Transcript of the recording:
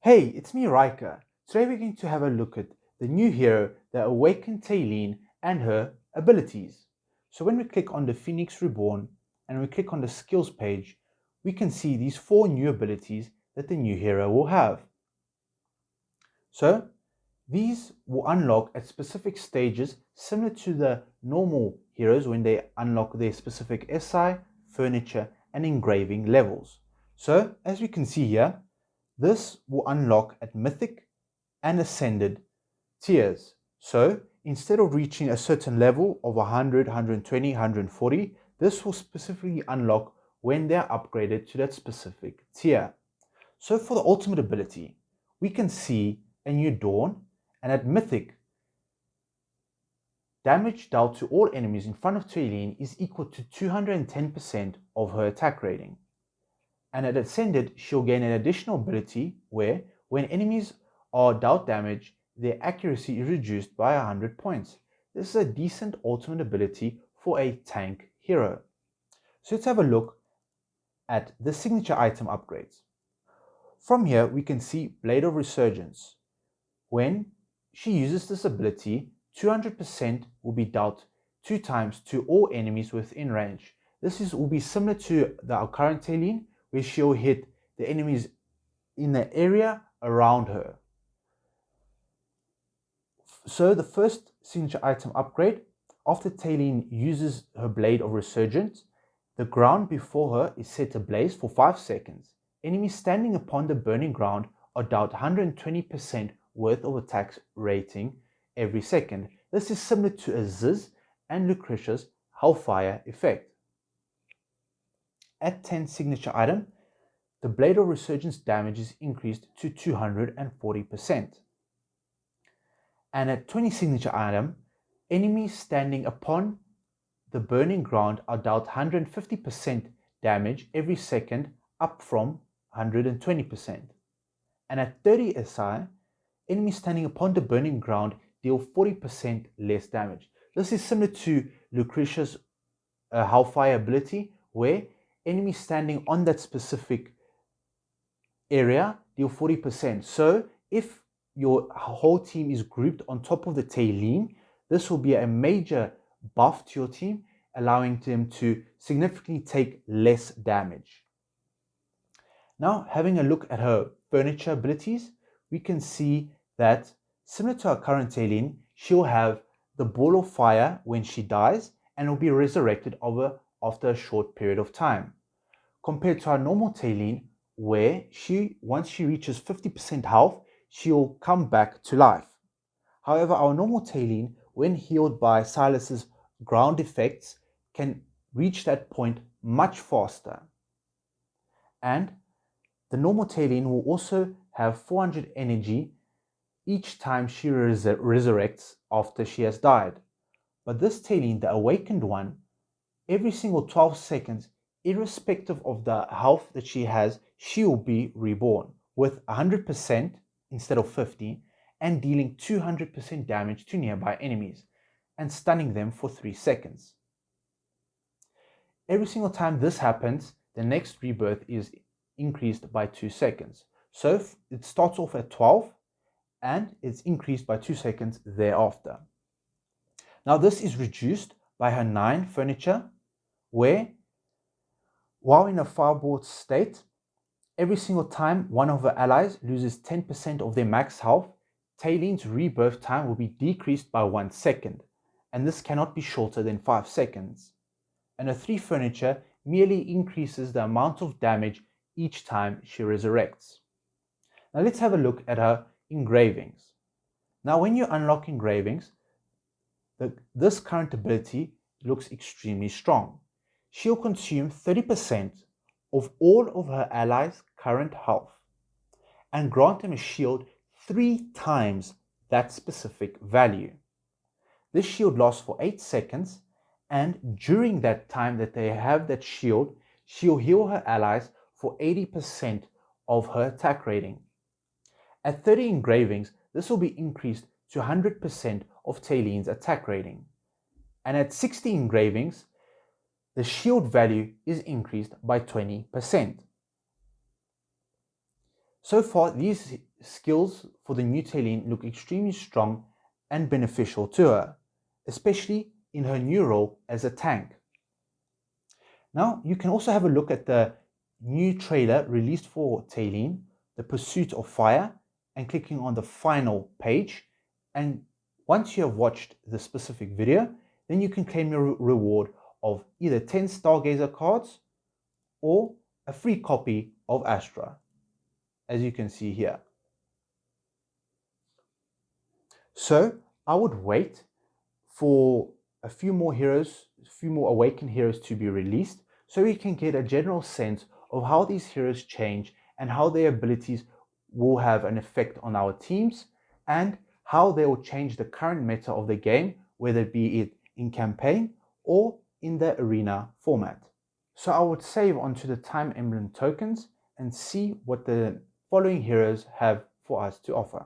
Hey, it's me Riker. Today we're going to have a look at the new hero, the Awakened Talene, and her abilities. So when we click on the Phoenix Reborn and we click on the skills page, we can see these 4 new abilities that the new hero will have. So these will unlock at specific stages similar to the normal heroes when they unlock their specific SI, furniture, and engraving levels. So as we can see here, this will unlock at Mythic and Ascended tiers. So instead of reaching a certain level of 100, 120, 140, this will specifically unlock when they are upgraded to that specific tier. So for the ultimate ability, we can see a new Dawn, and at Mythic, damage dealt to all enemies in front of Talene is equal to 210% of her attack rating. And at Ascended, she'll gain an additional ability where, when enemies are dealt damage, their accuracy is reduced by 100 points. This is a decent ultimate ability for a tank hero. So let's have a look at the signature item upgrades. From here, we can see Blade of Resurgence. When she uses this ability, 200% will be dealt 2 times to all enemies within range. This will be similar to our current Talene, where she'll hit the enemies in the area around her. So the first signature item upgrade, after Talene uses her Blade of Resurgence, the ground before her is set ablaze for 5 seconds. Enemies standing upon the burning ground are dealt 120% worth of attack rating every second. This is similar to Aziz and Lucretia's Hellfire effect. At 10 signature item, the Blade of Resurgence damage is increased to 240%. And at 20 signature item, enemies standing upon the burning ground are dealt 150% damage every second, up from 120%. And at 30 SI, enemies standing upon the burning ground deal 40% less damage. This is similar to Lucretia's Hellfire ability, where enemies standing on that specific area deal 40%. So if your whole team is grouped on top of the Talene, this will be a major buff to your team, allowing them to significantly take less damage. Now, having a look at her furniture abilities, we can see that similar to our current Talene, she'll have the Ball of Fire when she dies and will be resurrected after a short period of time, compared to our normal Talene, where once she reaches 50% health, she'll come back to life. However, our normal Talene, when healed by Silas's ground effects, can reach that point much faster. And the normal Talene will also have 400 energy each time she resurrects after she has died. But this Talene, the Awakened one, every single 12 seconds, irrespective of the health that she has, she will be reborn with 100% instead of 50, and dealing 200% damage to nearby enemies and stunning them for 3 seconds. Every single time this happens, the next rebirth is increased by 2 seconds. So it starts off at 12 and it's increased by 2 seconds thereafter. Now this is reduced by her 9 furniture, where while in a fireball state, every single time one of her allies loses 10% of their max health, Talene's rebirth time will be decreased by 1 second, and this cannot be shorter than 5 seconds. And her 3 furniture merely increases the amount of damage each time she resurrects. Now let's have a look at her engravings. Now when you unlock engravings, this current ability looks extremely strong. She'll consume 30% of all of her allies' current health and grant them a shield 3 times that specific value. This shield lasts for 8 seconds, and during that time that they have that shield, she'll heal her allies for 80% of her attack rating. At 30 engravings, this will be increased to 100% of Talene's attack rating. And at 60 engravings, the shield value is increased by 20%. So far, these skills for the new Talene look extremely strong and beneficial to her, especially in her new role as a tank. Now you can also have a look at the new trailer released for Talene, The Pursuit of Fire, and clicking on the final page. And once you have watched the specific video, then you can claim your reward of either 10 Stargazer cards or a free copy of Astar, as you can see here. So I would wait for a few more Awakened heroes to be released, so we can get a general sense of how these heroes change and how their abilities will have an effect on our teams, and how they will change the current meta of the game, whether it be in campaign or in the arena format. So I would save onto the time emblem tokens and see what the following heroes have for us to offer.